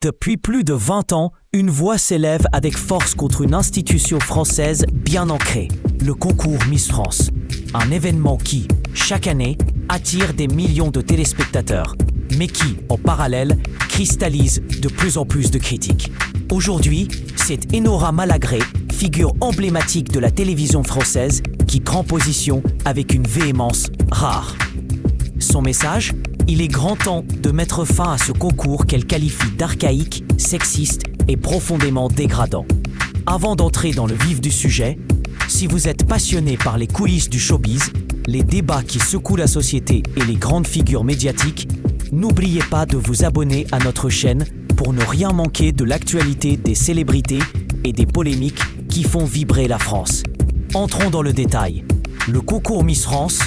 Depuis plus de 20 ans, une voix s'élève avec force contre une institution française bien ancrée, le concours Miss France. Un événement qui, chaque année, attire des millions de téléspectateurs, mais qui, en parallèle, cristallise de plus en plus de critiques. Aujourd'hui, c'est Enora Malagré, figure emblématique de la télévision française, qui prend position avec une véhémence rare. Son message ? Il est grand temps de mettre fin à ce concours qu'elle qualifie d'archaïque, sexiste et profondément dégradant. Avant d'entrer dans le vif du sujet, si vous êtes passionné par les coulisses du showbiz, les débats qui secouent la société et les grandes figures médiatiques, n'oubliez pas de vous abonner à notre chaîne pour ne rien manquer de l'actualité des célébrités et des polémiques qui font vibrer la France. Entrons dans le détail. Le concours Miss France,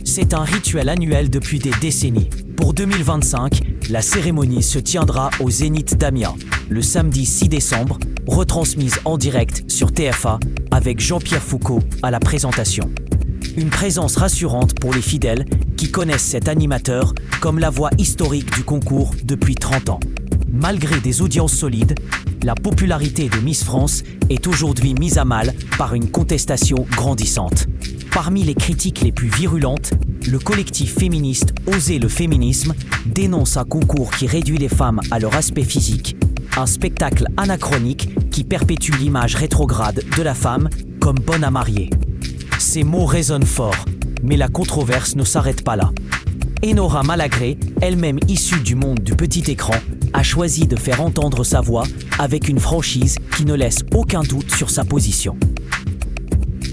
c'est un rituel annuel depuis des décennies. Pour 2025, la cérémonie se tiendra au Zénith d'Amiens, le samedi 6 décembre, retransmise en direct sur TF1 avec Jean-Pierre Foucault à la présentation. Une présence rassurante pour les fidèles qui connaissent cet animateur comme la voix historique du concours depuis 30 ans. Malgré des audiences solides, la popularité de Miss France est aujourd'hui mise à mal par une contestation grandissante. Parmi les critiques les plus virulentes, le collectif féministe Oser le féminisme dénonce un concours qui réduit les femmes à leur aspect physique, un spectacle anachronique qui perpétue l'image rétrograde de la femme comme bonne à marier. Ces mots résonnent fort, mais la controverse ne s'arrête pas là. Enora Malagré, elle-même issue du monde du petit écran, a choisi de faire entendre sa voix avec une franchise qui ne laisse aucun doute sur sa position.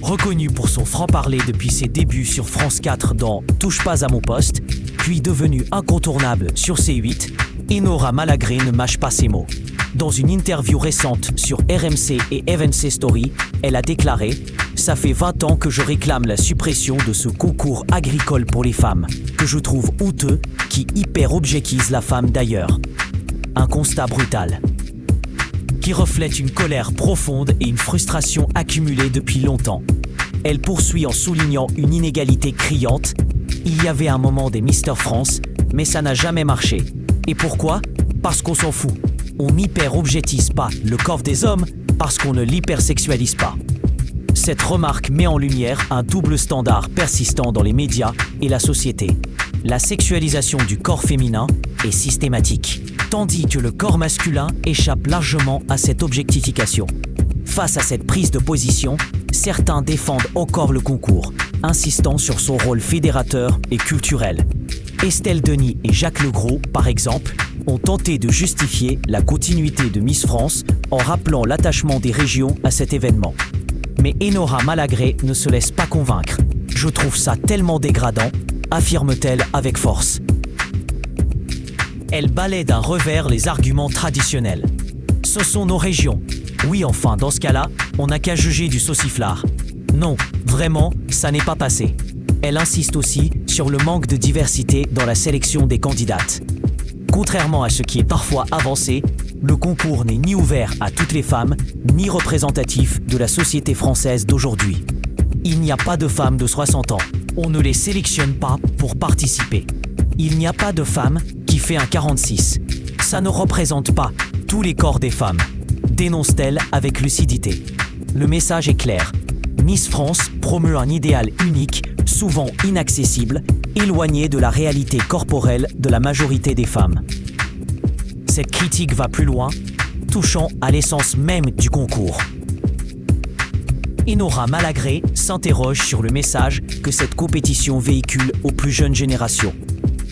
Reconnue pour son franc-parler depuis ses débuts sur France 4 dans Touche pas à mon poste, puis devenue incontournable sur C8, Enora Malagré ne mâche pas ses mots. Dans une interview récente sur RMC et Evenc Story, elle a déclaré « Ça fait 20 ans que je réclame la suppression de ce concours agricole pour les femmes, que je trouve honteux, qui hyper-objectivise la femme d'ailleurs. » Un constat brutal, qui reflète une colère profonde et une frustration accumulée depuis longtemps. Elle poursuit en soulignant une inégalité criante. Il y avait un moment des Mister France, mais ça n'a jamais marché. Et pourquoi ? Parce qu'on s'en fout. On n'hyper-objectise pas le corps des hommes parce qu'on ne l'hypersexualise pas. Cette remarque met en lumière un double standard persistant dans les médias et la société. La sexualisation du corps féminin est systématique, tandis que le corps masculin échappe largement à cette objectification. Face à cette prise de position, certains défendent encore le concours, insistant sur son rôle fédérateur et culturel. Estelle Denis et Jacques Legros, par exemple, ont tenté de justifier la continuité de Miss France en rappelant l'attachement des régions à cet événement. Mais Enora Malagré ne se laisse pas convaincre. « Je trouve ça tellement dégradant », affirme-t-elle avec force. Elle balaie d'un revers les arguments traditionnels. Ce sont nos régions. Oui, enfin, dans ce cas-là, on n'a qu'à juger du sauciflard. Non, vraiment, ça n'est pas passé. Elle insiste aussi sur le manque de diversité dans la sélection des candidates. Contrairement à ce qui est parfois avancé, le concours n'est ni ouvert à toutes les femmes, ni représentatif de la société française d'aujourd'hui. Il n'y a pas de femmes de 60 ans. On ne les sélectionne pas pour participer. Il n'y a pas de femme qui fait un 46. Ça ne représente pas tous les corps des femmes, dénonce-t-elle avec lucidité. Le message est clair. Miss France promeut un idéal unique, souvent inaccessible, éloigné de la réalité corporelle de la majorité des femmes. Cette critique va plus loin, touchant à l'essence même du concours. Enora Malagré s'interroge sur le message que cette compétition véhicule aux plus jeunes générations.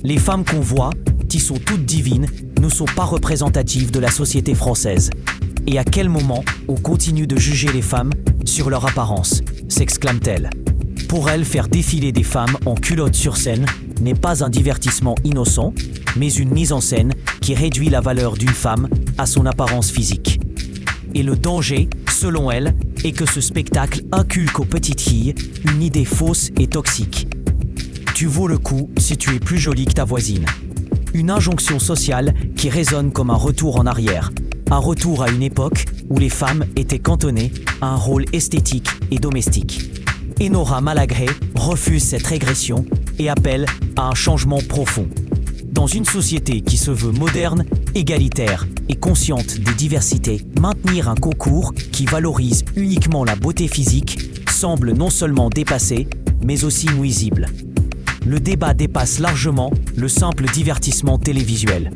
Les femmes qu'on voit, qui sont toutes divines, ne sont pas représentatives de la société française. Et à quel moment on continue de juger les femmes sur leur apparence, s'exclame-t-elle. Pour elle, faire défiler des femmes en culotte sur scène n'est pas un divertissement innocent, mais une mise en scène qui réduit la valeur d'une femme à son apparence physique. Et le danger, selon elle, est que ce spectacle inculque aux petites filles une idée fausse et toxique. Tu vaux le coup si tu es plus jolie que ta voisine. Une injonction sociale qui résonne comme un retour en arrière. Un retour à une époque où les femmes étaient cantonnées à un rôle esthétique et domestique. Enora Malagré refuse cette régression et appelle à un changement profond. Dans une société qui se veut moderne, égalitaire et consciente des diversités, maintenir un concours qui valorise uniquement la beauté physique semble non seulement dépassé, mais aussi nuisible. Le débat dépasse largement le simple divertissement télévisuel.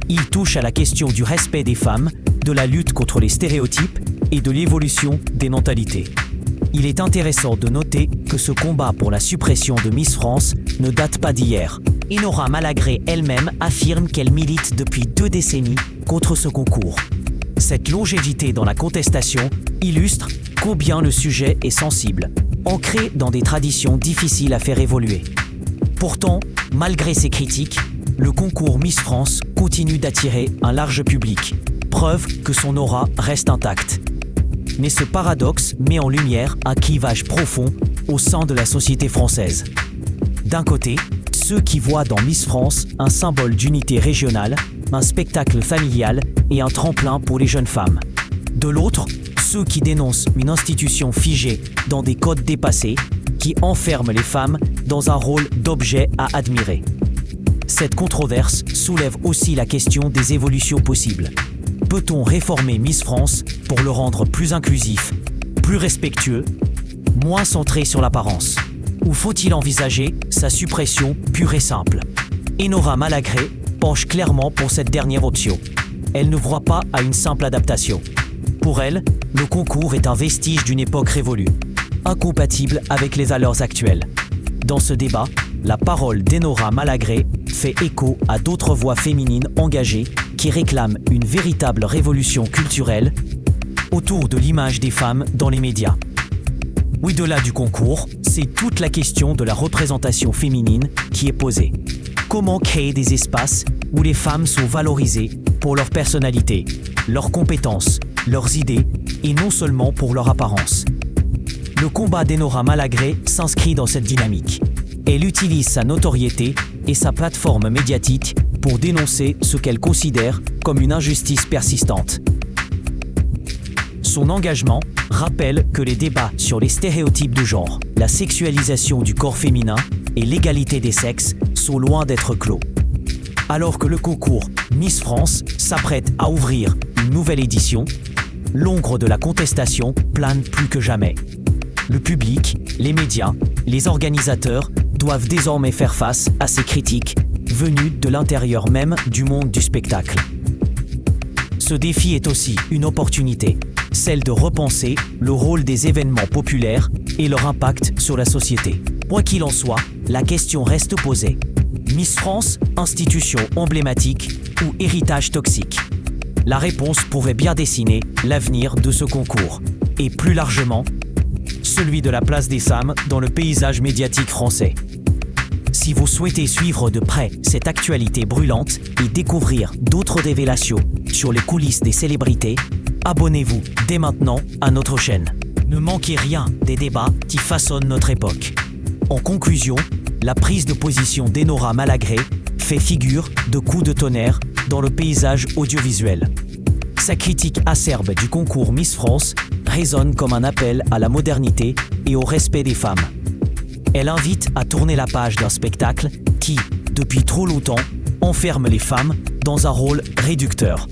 Il touche à la question du respect des femmes, de la lutte contre les stéréotypes et de l'évolution des mentalités. Il est intéressant de noter que ce combat pour la suppression de Miss France ne date pas d'hier. Enora Malagré elle-même affirme qu'elle milite depuis 2 décennies contre ce concours. Cette longévité dans la contestation illustre combien le sujet est sensible, ancré dans des traditions difficiles à faire évoluer. Pourtant, malgré ces critiques, le concours Miss France continue d'attirer un large public, preuve que son aura reste intacte. Mais ce paradoxe met en lumière un clivage profond au sein de la société française. D'un côté, ceux qui voient dans Miss France un symbole d'unité régionale, un spectacle familial et un tremplin pour les jeunes femmes. De l'autre, ceux qui dénoncent une institution figée dans des codes dépassés, qui enferme les femmes dans un rôle d'objet à admirer. Cette controverse soulève aussi la question des évolutions possibles. Peut-on réformer Miss France pour le rendre plus inclusif, plus respectueux, moins centré sur l'apparence? Ou faut-il envisager sa suppression pure et simple? Enora Malagré penche clairement pour cette dernière option. Elle ne voit pas à une simple adaptation. Pour elle, le concours est un vestige d'une époque révolue, incompatible avec les valeurs actuelles. Dans ce débat, la parole d'Enora Malagré fait écho à d'autres voix féminines engagées qui réclament une véritable révolution culturelle autour de l'image des femmes dans les médias. Au-delà du concours, c'est toute la question de la représentation féminine qui est posée. Comment créer des espaces où les femmes sont valorisées pour leur personnalité, leurs compétences, leurs idées et non seulement pour leur apparence? Le combat d'Enora Malagré s'inscrit dans cette dynamique. Elle utilise sa notoriété et sa plateforme médiatique pour dénoncer ce qu'elle considère comme une injustice persistante. Son engagement rappelle que les débats sur les stéréotypes de genre, la sexualisation du corps féminin et l'égalité des sexes sont loin d'être clos. Alors que le concours Miss France s'apprête à ouvrir une nouvelle édition, l'ombre de la contestation plane plus que jamais. Le public, les médias, les organisateurs doivent désormais faire face à ces critiques venues de l'intérieur même du monde du spectacle. Ce défi est aussi une opportunité, celle de repenser le rôle des événements populaires et leur impact sur la société. Quoi qu'il en soit, la question reste posée. Miss France, institution emblématique ou héritage toxique? La réponse pourrait bien dessiner l'avenir de ce concours, et plus largement, celui de la place des femmes dans le paysage médiatique français. Si vous souhaitez suivre de près cette actualité brûlante et découvrir d'autres révélations sur les coulisses des célébrités, abonnez-vous dès maintenant à notre chaîne. Ne manquez rien des débats qui façonnent notre époque. En conclusion, la prise de position d'Enora Malagré fait figure de coup de tonnerre dans le paysage audiovisuel. Sa critique acerbe du concours Miss France résonne comme un appel à la modernité et au respect des femmes. Elle invite à tourner la page d'un spectacle qui, depuis trop longtemps, enferme les femmes dans un rôle réducteur.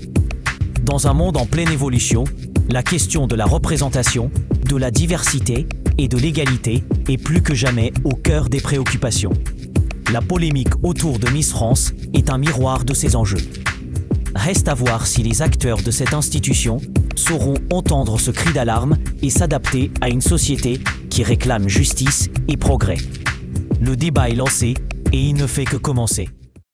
Dans un monde en pleine évolution, la question de la représentation, de la diversité et de l'égalité est plus que jamais au cœur des préoccupations. La polémique autour de Miss France est un miroir de ces enjeux. Reste à voir si les acteurs de cette institution sauront entendre ce cri d'alarme et s'adapter à une société qui réclame justice et progrès. Le débat est lancé et il ne fait que commencer.